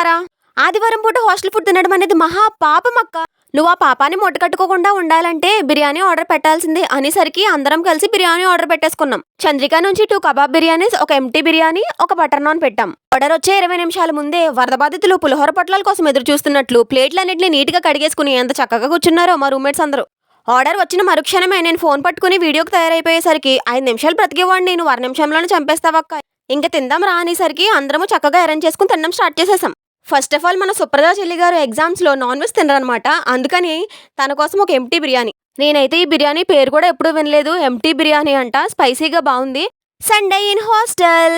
అక్కలారా, ఆదివారం పూట hostel food తినడం అనేది మహా పాపం అక్క. నువ్వు ఆ పాపాన్ని కట్టుకోకుండా ఉండాలంటే బిర్యానీ ఆర్డర్ పెట్టాల్సిందే అనేసరికి అందరం కలిసి బిర్యానీ ఆర్డర్ పెట్టేసుకున్నాం. చంద్రిక నుంచి 2 కబాబ్ బిర్యానీస్, ఒక ఎంటీ బిర్యానీ, ఒక బటర్ నాన్ పెట్టాం. ఆర్డర్ వచ్చే 20 నిమిషాల ముందే వరద బాధితులు పులిహోర పొట్లాల కోసం ఎదురు చూస్తున్నట్లు ప్లేట్లన్నింటినీ నీట్గా కడిగేసుకుని ఎంత చక్కగా కూర్చున్నారో మా రూమ్మేట్స్ అందరూ. ఆర్డర్ వచ్చిన మరుక్షణమే నేను ఫోన్ పట్టుకుని వీడియోకి తయారైపోయేసరికి 5 నిమిషాలు బ్రతికేవాడిని, నేను 1 నిమిషంలోనే చంపేస్తావక్క, ఇంక తిందాం రా అనేసరికి అందరము చక్కగా అరేంజ్ చేసుకుని తినడం స్టార్ట్ చేసేసాం. ఫస్ట్ ఆఫ్ ఆల్ మన సుప్రజా చెల్లి గారు ఎగ్జామ్స్లో నాన్ వెజ్ తినరనమాట. అందుకని తన కోసం ఒక ఎంటీ బిర్యానీ. నేనైతే ఈ బిర్యానీ పేరు కూడా ఎప్పుడూ వినలేదు. ఎంటీ బిర్యానీ అంట, స్పైసీగా బాగుంది. Sunday in hostel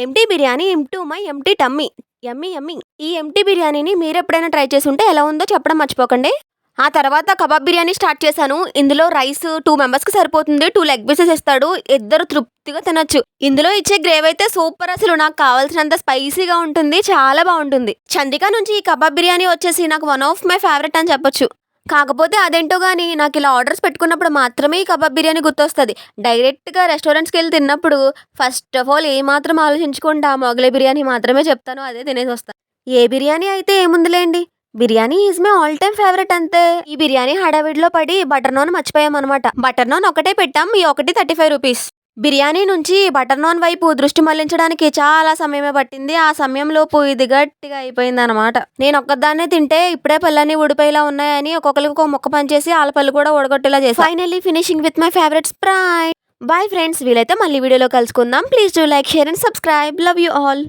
empty biryani into my empty tummy, yummy yummy. ఈ ఎంటీ బిర్యానీని మీరు ఎప్పుడైనా ట్రై చేసి ఉంటే ఎలా ఉందో చెప్పడం మర్చిపోకండి. ఆ తర్వాత కబాబ్ బిర్యానీ స్టార్ట్ చేశాను. ఇందులో రైస్ 2 మెంబర్స్కి సరిపోతుంది. 2 లెగ్ పీసెస్ ఇస్తాడు, ఇద్దరు తృప్తిగా తినొచ్చు. ఇందులో ఇచ్చే గ్రేవీ అయితే సూపర్, అసలు నాకు కావాల్సినంత స్పైసీగా ఉంటుంది, చాలా బాగుంటుంది. చంద్రిక నుంచి ఈ కబాబ్ బిర్యానీ వచ్చేసి నాకు వన్ ఆఫ్ మై ఫేవరెట్ అని చెప్పొచ్చు. కాకపోతే అదేంటో కానీ నాకు ఇలా ఆర్డర్స్ పెట్టుకున్నప్పుడు మాత్రమే ఈ కబాబ్ బిర్యానీ గుర్తొస్తుంది. డైరెక్ట్గా రెస్టారెంట్స్కి వెళ్ళి తిన్నప్పుడు ఫస్ట్ ఆఫ్ ఆల్ ఏమాత్రం ఆలోచించకుండా మొగలై బిర్యానీ మాత్రమే చెప్తాను, అదే తినేసి వస్తాను. ఏ బిర్యానీ అయితే ఏముందిలేండి, biryani is my all time favourite అంతే. ఈ బిర్యానీ హడావిడిలో పడి బటర్ నాన్ మర్చిపోయామన్నమాట. బటర్ నాన్ ఒకటే పెట్టాం, ఈ ఒకటి 35 రూపీస్. బిర్యానీ నుంచి బటర్ నాన్ వైపు దృష్టి మళ్లించడానికి చాలా సమయమే పట్టింది. ఆ సమయంలోపు ఇది గట్టిగా అయిపోయింది అనమాట. నేను ఒక్కదాన్నే తింటే ఇప్పుడే పళ్ళన్నీ ఊడిపోయేలా ఉన్నాయని ఒక్కొక్కరికి ఒక ముక్క పనిచేసి వాళ్ళ పళ్ళు కూడా ఊడగొట్టేలా చేసి finally finishing with my favourite Sprite. Bye friends, వీలైతే మళ్ళీ వీడియోలో కలుసుకుందాం. Please do like, share and subscribe. Love you all.